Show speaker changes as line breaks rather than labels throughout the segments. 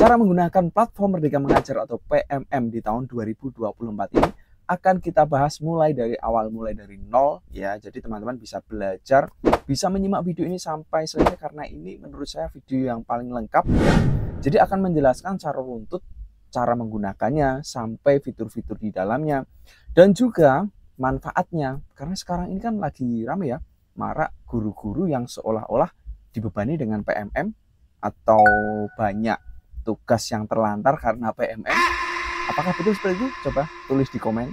Cara menggunakan platform Merdeka Mengajar atau PMM di tahun 2024 ini akan kita bahas mulai dari awal, mulai dari nol ya. Jadi teman-teman bisa belajar, bisa menyimak video ini sampai selesai karena ini menurut saya video yang paling lengkap ya. Jadi akan menjelaskan cara runtut, cara menggunakannya, sampai fitur-fitur di dalamnya dan juga manfaatnya. Karena sekarang ini kan lagi rame ya, marak guru-guru yang seolah-olah dibebani dengan PMM atau banyak tugas yang terlantar karena PMM. Apakah betul seperti itu? Coba tulis di komen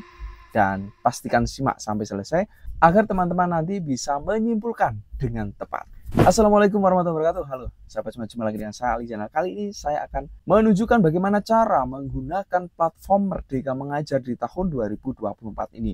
dan pastikan simak sampai selesai agar teman-teman nanti bisa menyimpulkan dengan tepat. Assalamualaikum warahmatullahi wabarakatuh. Halo sahabat, jumpa lagi dengan saya Ali Jana. Kali ini saya akan menunjukkan bagaimana cara menggunakan platform Merdeka Mengajar di tahun 2024 ini.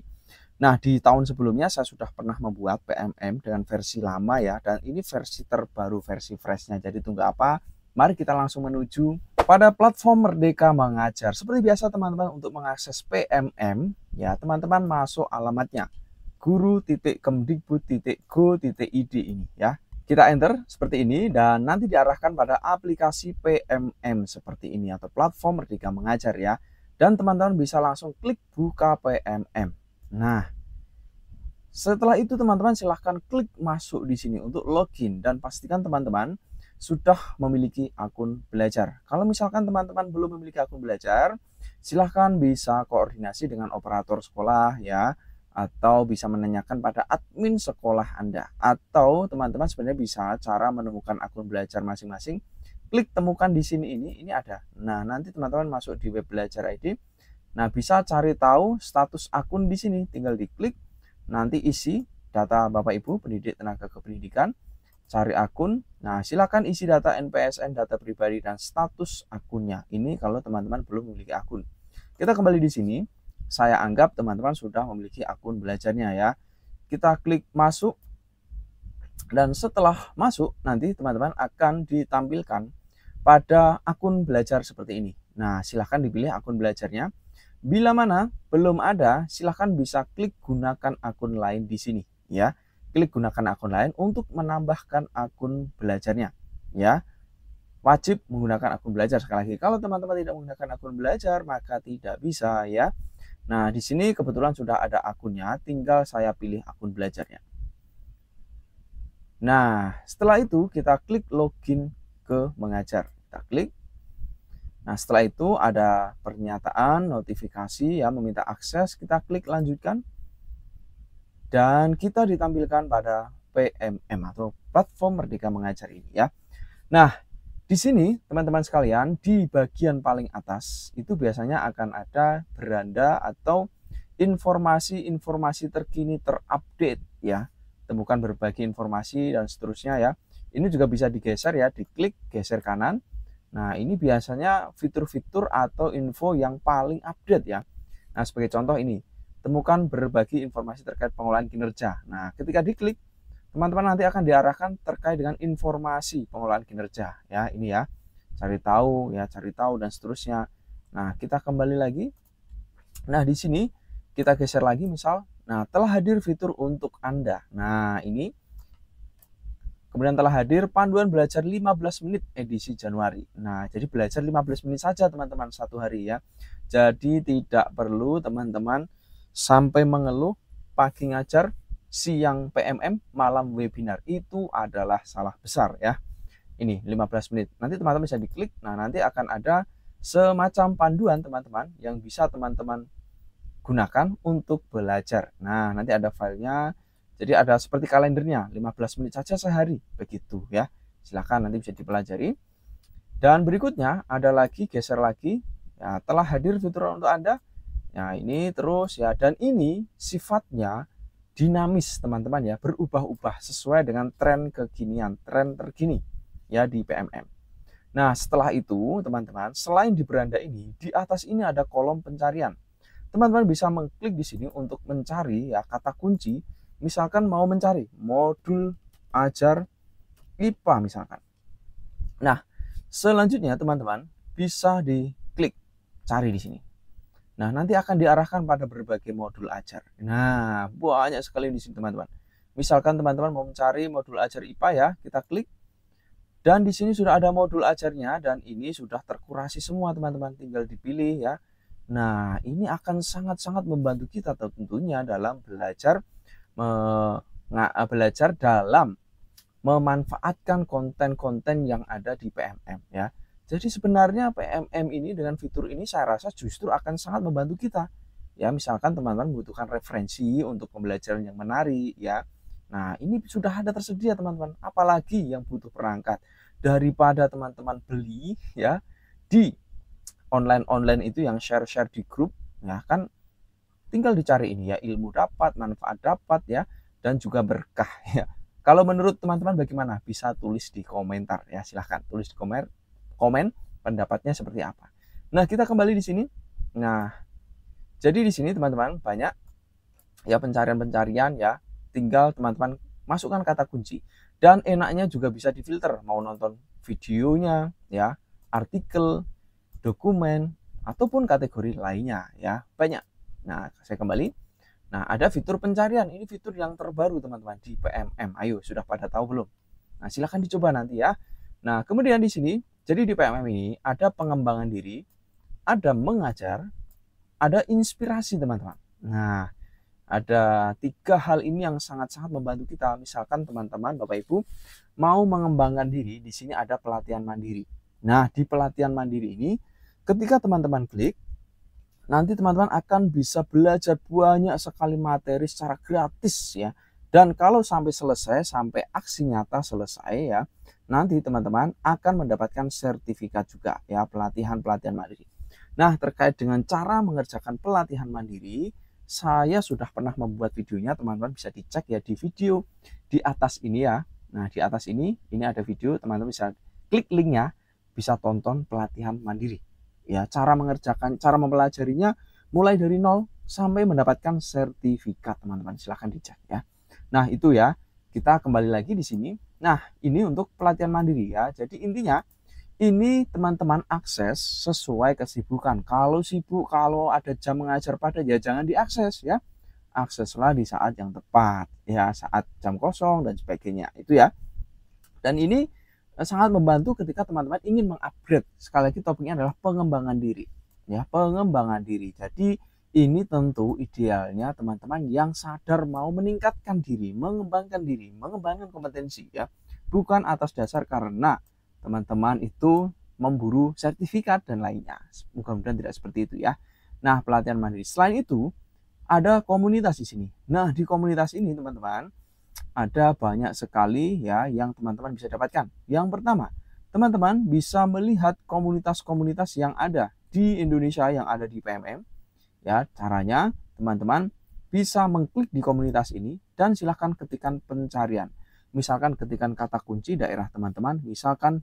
Nah, di tahun sebelumnya saya sudah pernah membuat PMM dengan versi lama ya, dan ini versi terbaru, versi freshnya. Jadi tunggu apa? Mari kita langsung menuju pada platform Merdeka Mengajar. Seperti biasa teman-teman, untuk mengakses PMM ya teman-teman masuk alamatnya guru.kemdikbud.go.id ini ya. Kita enter seperti ini dan nanti diarahkan pada aplikasi PMM seperti ini atau platform Merdeka Mengajar ya. Dan teman-teman bisa langsung klik buka PMM. Nah, setelah itu teman-teman silahkan klik masuk di sini untuk login dan pastikan teman-teman sudah memiliki akun belajar. Kalau misalkan teman-teman belum memiliki akun belajar, silahkan bisa koordinasi dengan operator sekolah ya, atau bisa menanyakan pada admin sekolah Anda, atau teman-teman sebenarnya bisa cara menemukan akun belajar masing-masing. Klik temukan di sini, ini ada. Nah, nanti teman-teman masuk di web belajar ID. Nah, bisa cari tahu status akun di sini, tinggal diklik. Nanti isi data Bapak Ibu pendidik tenaga kependidikan, cari akun. Nah, silakan isi data NPSN, data pribadi dan status akunnya. Ini kalau teman-teman belum memiliki akun. Kita kembali di sini. Saya anggap teman-teman sudah memiliki akun belajarnya ya. Kita klik masuk. Dan setelah masuk, nanti teman-teman akan ditampilkan pada akun belajar seperti ini. Nah, silahkan dipilih akun belajarnya. Bila mana belum ada, silahkan bisa klik gunakan akun lain di sini ya. Klik gunakan akun lain untuk menambahkan akun belajarnya ya. Wajib menggunakan akun belajar. Sekali lagi, kalau teman-teman tidak menggunakan akun belajar maka tidak bisa ya. Nah, di sini kebetulan sudah ada akunnya, tinggal saya pilih akun belajarnya. Nah, setelah itu kita klik login ke mengajar. Kita klik. Nah, setelah itu ada pernyataan notifikasi ya, meminta akses. Kita klik lanjutkan. Dan kita ditampilkan pada PMM atau platform Merdeka Mengajar ini ya. Nah, di sini teman-teman sekalian, di bagian paling atas itu biasanya akan ada beranda atau informasi-informasi terkini terupdate ya. Temukan berbagai informasi dan seterusnya ya. Ini juga bisa digeser ya, diklik geser kanan. Nah, ini biasanya fitur-fitur atau info yang paling update ya. Nah, sebagai contoh ini, temukan berbagai informasi terkait pengolahan kinerja. Nah, ketika diklik, teman-teman nanti akan diarahkan terkait dengan informasi pengolahan kinerja ya, ini ya. Cari tahu dan seterusnya. Nah, kita kembali lagi. Nah, di sini kita geser lagi misal, nah, telah hadir fitur untuk Anda. Nah, ini kemudian telah hadir panduan belajar 15 menit edisi Januari. Nah, jadi belajar 15 menit saja teman-teman satu hari ya. Jadi tidak perlu teman-teman sampai mengeluh pagi ngajar, siang PMM, malam webinar. Itu adalah salah besar ya. Ini 15 menit. Nanti teman-teman bisa diklik. Nah, nanti akan ada semacam panduan teman-teman yang bisa teman-teman gunakan untuk belajar. Nah, nanti ada filenya. Jadi ada seperti kalendernya, 15 menit saja sehari, begitu ya. Silakan nanti bisa dipelajari. Dan berikutnya ada lagi, geser lagi, ya, telah hadir fitur untuk Anda. Nah, ini terus ya, dan ini sifatnya dinamis teman-teman ya, berubah-ubah sesuai dengan tren kekinian, tren terkini ya di PMM. Nah, setelah itu teman-teman, selain di beranda ini, di atas ini ada kolom pencarian. Teman-teman bisa mengklik di sini untuk mencari ya kata kunci. Misalkan mau mencari modul ajar IPA misalkan. Nah, selanjutnya teman-teman bisa diklik cari di sini. Nah, nanti akan diarahkan pada berbagai modul ajar. Nah, banyak sekali di sini teman-teman. Misalkan teman-teman mau mencari modul ajar IPA ya, kita klik. Dan di sini sudah ada modul ajarnya dan ini sudah terkurasi semua teman-teman, tinggal dipilih ya. Nah, ini akan sangat-sangat membantu kita tentunya dalam belajar dalam memanfaatkan konten-konten yang ada di PMM ya. Jadi sebenarnya PMM ini dengan fitur ini saya rasa justru akan sangat membantu kita. Ya, misalkan teman-teman membutuhkan referensi untuk pembelajaran yang menarik ya. Nah, ini sudah ada tersedia teman-teman. Apalagi yang butuh perangkat daripada teman-teman beli ya di online itu yang share-share di grup ya kan, tinggal dicari ini ya, ilmu dapat, manfaat dapat ya, dan juga berkah ya. Kalau menurut teman-teman bagaimana? Bisa tulis di komentar ya, silahkan tulis di komen pendapatnya seperti apa. Nah, kita kembali di sini. Nah, jadi di sini teman-teman banyak ya pencarian-pencarian ya, tinggal teman-teman masukkan kata kunci. Dan enaknya juga bisa difilter, mau nonton videonya ya, artikel, dokumen, ataupun kategori lainnya ya, banyak. Nah, saya kembali. Nah, ada fitur pencarian. Ini fitur yang terbaru teman-teman di PMM. Ayo, sudah pada tahu belum? Nah, silahkan dicoba nanti ya. Nah, kemudian di sini, jadi di PMM ini ada pengembangan diri, ada mengajar, ada inspirasi teman-teman. Nah, ada 3 hal ini yang sangat-sangat membantu kita. Misalkan teman-teman, Bapak Ibu, mau mengembangkan diri, di sini ada pelatihan mandiri. Nah, di pelatihan mandiri ini, ketika teman-teman klik, nanti teman-teman akan bisa belajar banyak sekali materi secara gratis ya. Dan kalau sampai selesai, sampai aksi nyata selesai ya, nanti teman-teman akan mendapatkan sertifikat juga ya, pelatihan-pelatihan mandiri. Nah, terkait dengan cara mengerjakan pelatihan mandiri, saya sudah pernah membuat videonya, teman-teman bisa dicek ya di video di atas ini ya. Nah, di atas ini ada video, teman-teman bisa klik linknya, bisa tonton pelatihan mandiri. Ya, cara mengerjakan, cara mempelajarinya mulai dari 0 sampai mendapatkan sertifikat, teman-teman. Silahkan dicek ya. Nah, itu ya. Kita kembali lagi di sini. Nah, ini untuk pelatihan mandiri ya. Jadi intinya ini teman-teman akses sesuai kesibukan. Kalau sibuk, kalau ada jam mengajar padat ya jangan diakses ya. Akseslah di saat yang tepat ya, saat jam kosong dan sebagainya. Itu ya. Dan ini sangat membantu ketika teman-teman ingin mengupgrade. Sekali lagi topiknya adalah pengembangan diri ya, pengembangan diri. Jadi ini tentu idealnya teman-teman yang sadar mau meningkatkan diri, mengembangkan kompetensi ya, bukan atas dasar karena teman-teman itu memburu sertifikat dan lainnya. Mudah-mudahan tidak seperti itu ya. Nah, pelatihan mandiri. Selain itu ada komunitas di sini. Nah, di komunitas ini teman-teman ada banyak sekali ya yang teman-teman bisa dapatkan. Yang pertama, teman-teman bisa melihat komunitas-komunitas yang ada di Indonesia yang ada di PMM. Ya, caranya teman-teman bisa mengklik di komunitas ini dan silahkan ketikkan pencarian. Misalkan ketikkan kata kunci daerah teman-teman, misalkan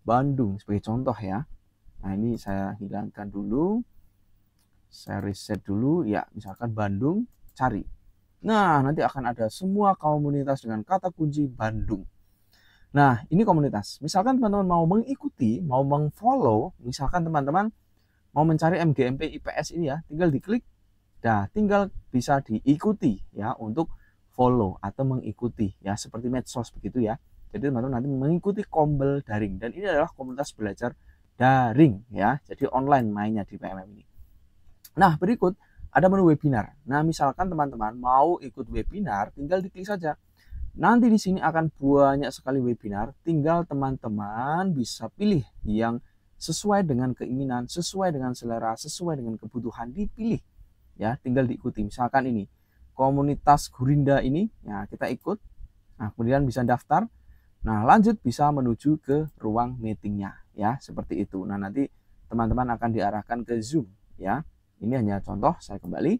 Bandung sebagai contoh ya. Nah, ini saya hilangkan dulu. Saya reset dulu ya, misalkan Bandung, cari. Nah, nanti akan ada semua komunitas dengan kata kunci Bandung. Nah, ini komunitas. Misalkan teman-teman mau mengikuti, mau mengfollow, misalkan teman-teman mau mencari MGMP IPS ini ya, tinggal diklik. Nah, tinggal bisa diikuti ya untuk follow atau mengikuti ya, seperti medsos begitu ya. Jadi teman-teman nanti mengikuti Kombel Daring dan ini adalah komunitas belajar daring ya. Jadi online mainnya di PMM ini. Nah, berikut ada menu webinar. Nah, misalkan teman-teman mau ikut webinar, tinggal diklik saja. Nanti di sini akan banyak sekali webinar, tinggal teman-teman bisa pilih yang sesuai dengan keinginan, sesuai dengan selera, sesuai dengan kebutuhan, dipilih. Ya, tinggal diikuti. Misalkan ini, komunitas Gurinda ini, ya kita ikut. Nah, kemudian bisa daftar. Nah, lanjut bisa menuju ke ruang meetingnya, ya, seperti itu. Nah, nanti teman-teman akan diarahkan ke Zoom, ya. Ini hanya contoh, saya kembali.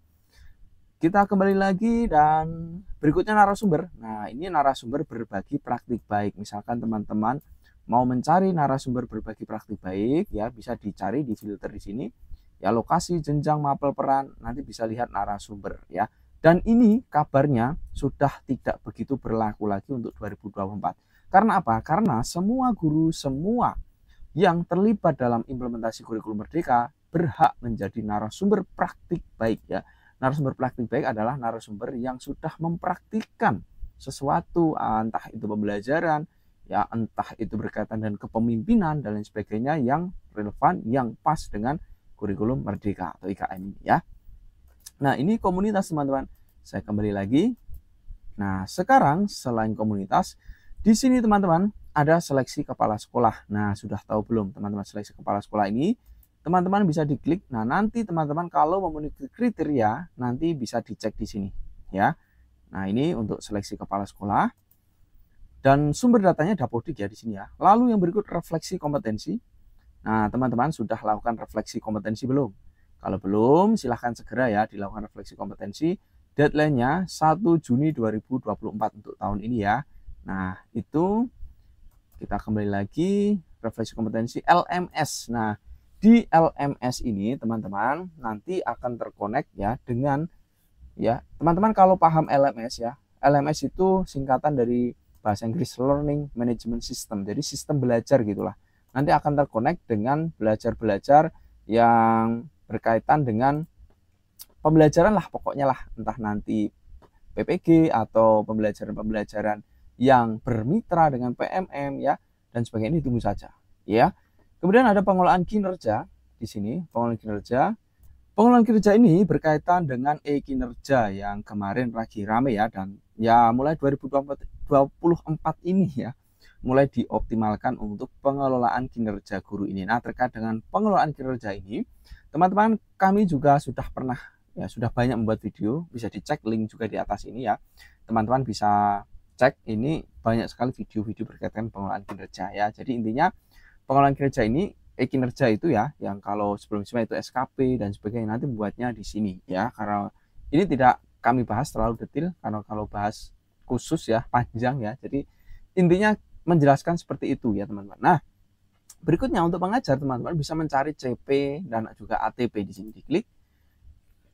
Kita kembali lagi dan berikutnya narasumber. Nah, ini narasumber berbagi praktik baik. Misalkan teman-teman mau mencari narasumber berbagi praktik baik, ya bisa dicari di filter di sini. Ya, lokasi, jenjang, mapel, peran, nanti bisa lihat narasumber ya. Dan ini kabarnya sudah tidak begitu berlaku lagi untuk 2024. Karena apa? Karena semua guru, semua yang terlibat dalam implementasi kurikulum Merdeka berhak menjadi narasumber praktik baik ya. Narasumber praktik baik adalah narasumber yang sudah mempraktikkan sesuatu, entah itu pembelajaran, ya, entah itu berkaitan dengan kepemimpinan dan lain sebagainya yang relevan, yang pas dengan kurikulum Merdeka atau IKM ini ya. Nah, ini komunitas teman-teman. Saya kembali lagi. Nah, sekarang selain komunitas, di sini teman-teman ada seleksi kepala sekolah. Nah, sudah tahu belum teman-teman seleksi kepala sekolah ini? Teman-teman bisa diklik. Nah, nanti teman-teman kalau memenuhi kriteria, nanti bisa dicek di sini ya. Nah, ini untuk seleksi kepala sekolah. Dan sumber datanya Dapodik ya di sini ya. Lalu yang berikut refleksi kompetensi. Nah, teman-teman sudah lakukan refleksi kompetensi belum? Kalau belum, silahkan segera ya dilakukan refleksi kompetensi. Deadline-nya 1 Juni 2024 untuk tahun ini ya. Nah, itu kita kembali lagi refleksi kompetensi LMS. Nah, di LMS ini teman-teman nanti akan terkonek ya dengan ya. Teman-teman kalau paham LMS ya. LMS itu singkatan dari bahasa Inggris Learning Management System. Jadi sistem belajar gitulah. Nanti akan terkonek dengan belajar-belajar yang berkaitan dengan pembelajaran lah pokoknya lah, entah nanti PPG atau pembelajaran-pembelajaran yang bermitra dengan PMM ya dan sebagainya, ini tunggu saja ya. Kemudian ada pengelolaan kinerja di sini, pengelolaan kinerja. Pengelolaan kinerja ini berkaitan dengan kinerja yang kemarin lagi rame ya, dan ya mulai 2024 ini ya mulai dioptimalkan untuk pengelolaan kinerja guru ini. Nah, terkait dengan pengelolaan kinerja ini, teman-teman kami juga sudah pernah ya sudah banyak membuat video, bisa dicek link juga di atas ini ya. Teman-teman bisa cek, ini banyak sekali video-video berkaitan pengelolaan kinerja ya. Jadi intinya pengelolaan kinerja ini kinerja itu ya, yang kalau sebelumnya itu SKP dan sebagainya, nanti membuatnya di sini ya. Karena ini tidak kami bahas terlalu detail, karena kalau bahas khusus ya panjang ya. Jadi intinya menjelaskan seperti itu ya teman-teman. Nah, berikutnya untuk pengajar teman-teman bisa mencari CP dan juga ATP di sini, diklik.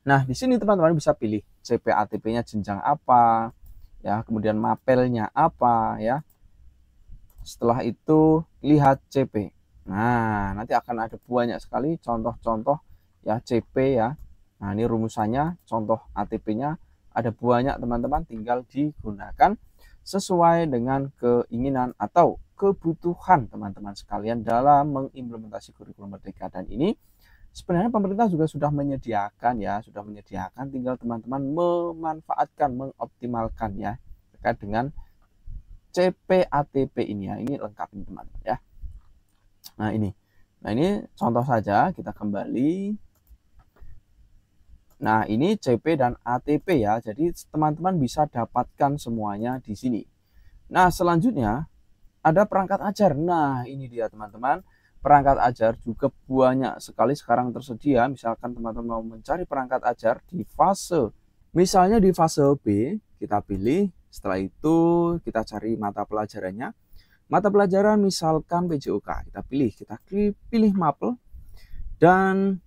Nah, di sini teman-teman bisa pilih CP ATP-nya jenjang apa ya, kemudian mapelnya apa ya. Setelah itu lihat CP. Nah, nanti akan ada banyak sekali contoh-contoh ya CP ya. Nah, ini rumusannya, contoh ATP-nya ada banyak teman-teman, tinggal digunakan sesuai dengan keinginan atau kebutuhan teman-teman sekalian dalam mengimplementasi kurikulum Merdeka. Dan ini sebenarnya pemerintah juga sudah menyediakan ya, tinggal teman-teman memanfaatkan, mengoptimalkan ya terkait dengan CP ATP ini ya. Ini lengkap ini teman-teman ya. Nah, ini contoh saja, kita kembali. Nah, ini CP dan ATP ya. Jadi teman-teman bisa dapatkan semuanya di sini. Nah, selanjutnya ada perangkat ajar. Nah, ini dia teman-teman. Perangkat ajar juga banyak sekali sekarang tersedia. Misalkan teman-teman mau mencari perangkat ajar di fase, misalnya di fase B, kita pilih. Setelah itu kita cari mata pelajarannya. Mata pelajaran misalkan PJOK, kita pilih mapel, dan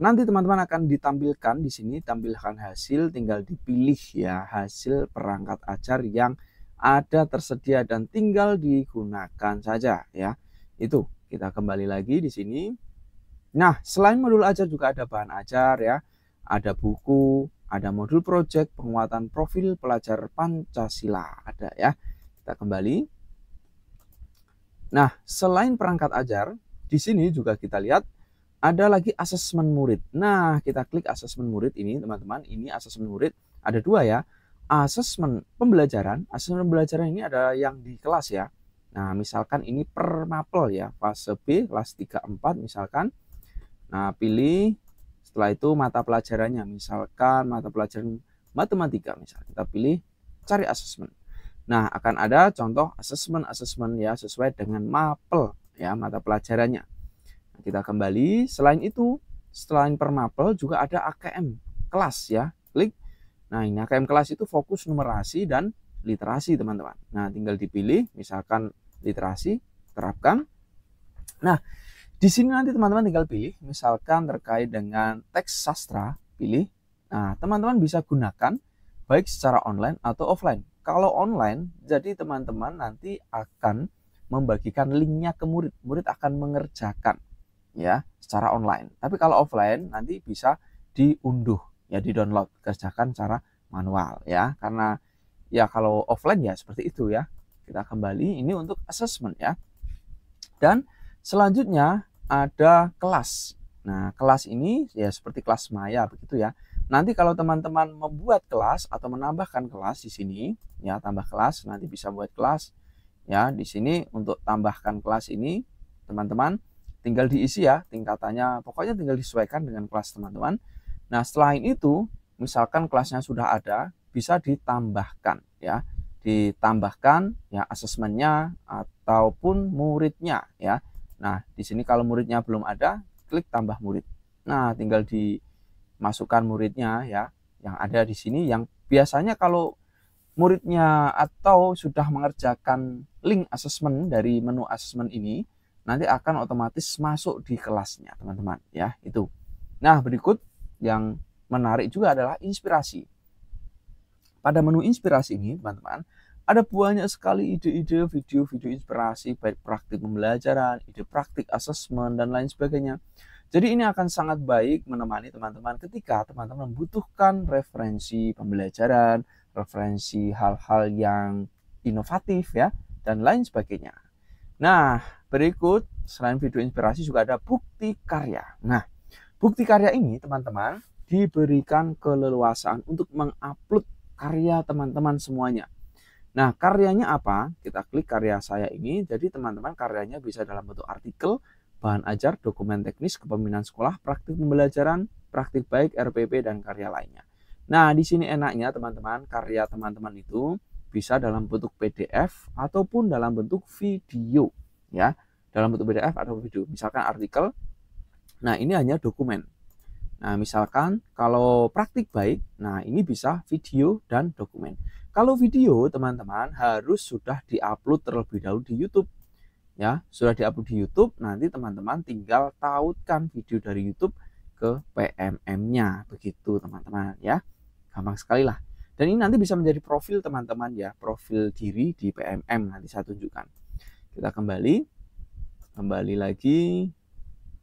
nanti teman-teman akan ditampilkan di sini, tampilkan hasil, tinggal dipilih ya hasil perangkat ajar yang ada tersedia dan tinggal digunakan saja ya. Itu kita kembali lagi di sini. Nah, selain modul ajar juga ada bahan ajar ya, ada buku, ada modul project, penguatan profil pelajar Pancasila ada ya. Kita kembali. Nah, selain perangkat ajar, di sini juga kita lihat ada lagi asesmen murid. Nah, kita klik asesmen murid ini teman-teman. Ini asesmen murid ada dua ya. Asesmen pembelajaran ini ada yang di kelas ya. Nah, misalkan ini per mapel ya, fase B kelas 3-4 misalkan. Nah, pilih. Setelah itu mata pelajarannya, misalkan mata pelajaran matematika misalnya. Kita pilih cari asesmen. Nah, akan ada contoh asesmen ya sesuai dengan mapel ya, mata pelajarannya. Nah, kita kembali. Selain itu, selain per mapel juga ada AKM kelas ya. Klik. Nah, ini AKM kelas itu fokus numerasi dan literasi teman-teman. Nah, tinggal dipilih misalkan literasi, terapkan. Nah, di sini nanti teman-teman tinggal pilih misalkan terkait dengan teks sastra, pilih. Nah, teman-teman bisa gunakan baik secara online atau offline. Kalau online, jadi teman-teman nanti akan membagikan linknya ke murid. Murid akan mengerjakan ya secara online. Tapi kalau offline nanti bisa diunduh ya, di-download, kerjakan secara manual ya. Karena ya kalau offline ya seperti itu ya. Kita kembali, ini untuk assessment ya. Dan selanjutnya ada kelas. Nah, kelas ini ya seperti kelas Maya begitu ya. Nanti kalau teman-teman membuat kelas atau menambahkan kelas di sini, ya tambah kelas, nanti bisa buat kelas. Ya, di sini untuk tambahkan kelas ini, teman-teman tinggal diisi ya tingkatannya, pokoknya tinggal disesuaikan dengan kelas teman-teman. Nah, selain itu, misalkan kelasnya sudah ada, bisa ditambahkan ya. Ditambahkan ya asesmennya ataupun muridnya ya. Nah, di sini kalau muridnya belum ada, klik tambah murid. Nah, tinggal dimasukkan muridnya ya, yang ada di sini, yang biasanya kalau muridnya atau sudah mengerjakan link assessment dari menu assessment ini, nanti akan otomatis masuk di kelasnya, teman-teman ya, itu. Nah, berikut yang menarik juga adalah inspirasi. Pada menu inspirasi ini, teman-teman, ada banyak sekali ide-ide video-video inspirasi, baik praktik pembelajaran, ide praktik assessment, dan lain sebagainya. Jadi ini akan sangat baik menemani teman-teman ketika teman-teman membutuhkan referensi pembelajaran, referensi hal-hal yang inovatif ya, dan lain sebagainya. Nah, berikut selain video inspirasi juga ada bukti karya. Nah, bukti karya ini teman-teman diberikan keleluasaan untuk mengupload karya teman-teman semuanya. Nah, karyanya apa? Kita klik karya saya ini. Jadi teman-teman karyanya bisa dalam bentuk artikel, bahan ajar, dokumen teknis, kepemimpinan sekolah, praktik pembelajaran, praktik baik, RPP, dan karya lainnya. Nah, di sini enaknya teman-teman, karya teman-teman itu bisa dalam bentuk PDF ataupun dalam bentuk video. Ya, dalam bentuk PDF atau video. Misalkan artikel, nah ini hanya dokumen. Nah, misalkan kalau praktik baik, nah ini bisa video dan dokumen. Kalau video, teman-teman harus sudah diupload terlebih dahulu di YouTube. Ya, sudah diupload di YouTube, nanti teman-teman tinggal tautkan video dari YouTube ke PMM-nya. Begitu, teman-teman ya. Gampang sekali lah. Dan ini nanti bisa menjadi profil teman-teman ya, profil diri di PMM nanti saya tunjukkan. Kita kembali lagi.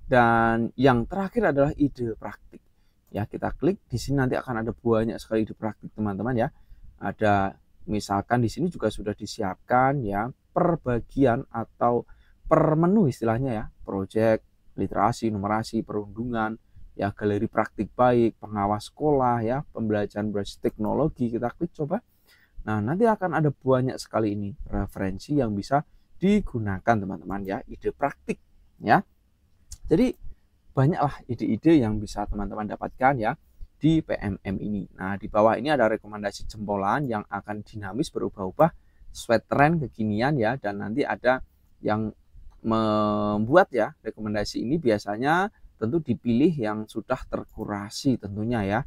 Dan yang terakhir adalah ide praktik. Ya, kita klik di sini nanti akan ada banyak sekali ide praktik teman-teman ya. Ada misalkan di sini juga sudah disiapkan ya per bagian atau per menu istilahnya ya. Project, literasi, numerasi, perundungan, ya galeri praktik baik, pengawas sekolah ya, pembelajaran berbasis teknologi. Kita klik coba. Nah, nanti akan ada banyak sekali ini referensi yang bisa digunakan teman-teman ya, ide praktik ya. Jadi banyaklah ide-ide yang bisa teman-teman dapatkan ya di PMM ini. Nah, di bawah ini ada rekomendasi jempolan yang akan dinamis berubah-ubah sesuai tren kekinian ya, dan nanti ada yang membuat ya rekomendasi ini biasanya tentu dipilih yang sudah terkurasi tentunya ya.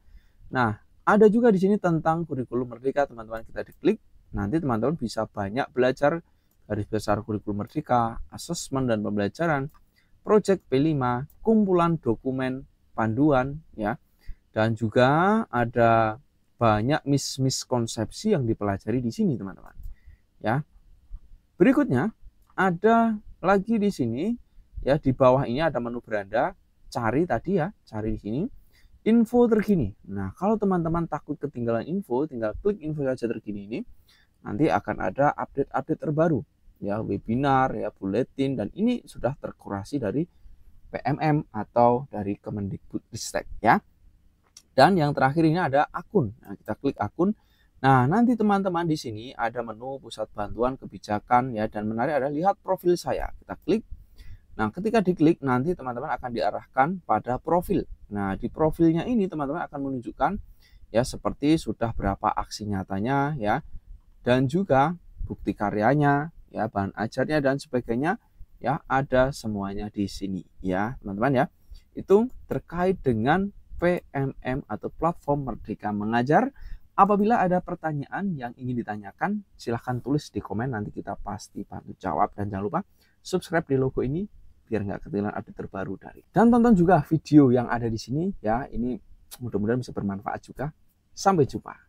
Nah, ada juga di sini tentang kurikulum merdeka, teman-teman, kita diklik, nanti teman-teman bisa banyak belajar garis besar kurikulum merdeka, asesmen dan pembelajaran, Project P5, kumpulan dokumen panduan ya, dan juga ada banyak miskonsepsi yang dipelajari di sini teman-teman ya. Berikutnya ada lagi di sini ya, di bawah ini ada menu beranda, cari tadi ya, cari di sini info terkini. Nah, kalau teman-teman takut ketinggalan info, tinggal klik info saja terkini ini, nanti akan ada update-update terbaru ya, webinar ya, buletin, dan ini sudah terkurasi dari PMM atau dari Kemendikbudristek ya. Dan yang terakhir ini ada akun. Nah, kita klik akun. Nah, nanti teman-teman di sini ada menu pusat bantuan kebijakan ya, dan menarik ada lihat profil saya. Kita klik. Nah, ketika diklik nanti teman-teman akan diarahkan pada profil. Nah, di profilnya ini teman-teman akan menunjukkan ya seperti sudah berapa aksi nyatanya ya, dan juga bukti karyanya ya, bahan ajarnya dan sebagainya ya, ada semuanya di sini ya teman-teman ya. Itu terkait dengan PMM atau platform Merdeka Mengajar. Apabila ada pertanyaan yang ingin ditanyakan, silahkan tulis di komen, nanti kita pasti bantu jawab. Dan jangan lupa subscribe di logo ini biar nggak ketinggalan update terbaru dari. Dan tonton juga video yang ada di sini ya, ini mudah-mudahan bisa bermanfaat juga. Sampai jumpa.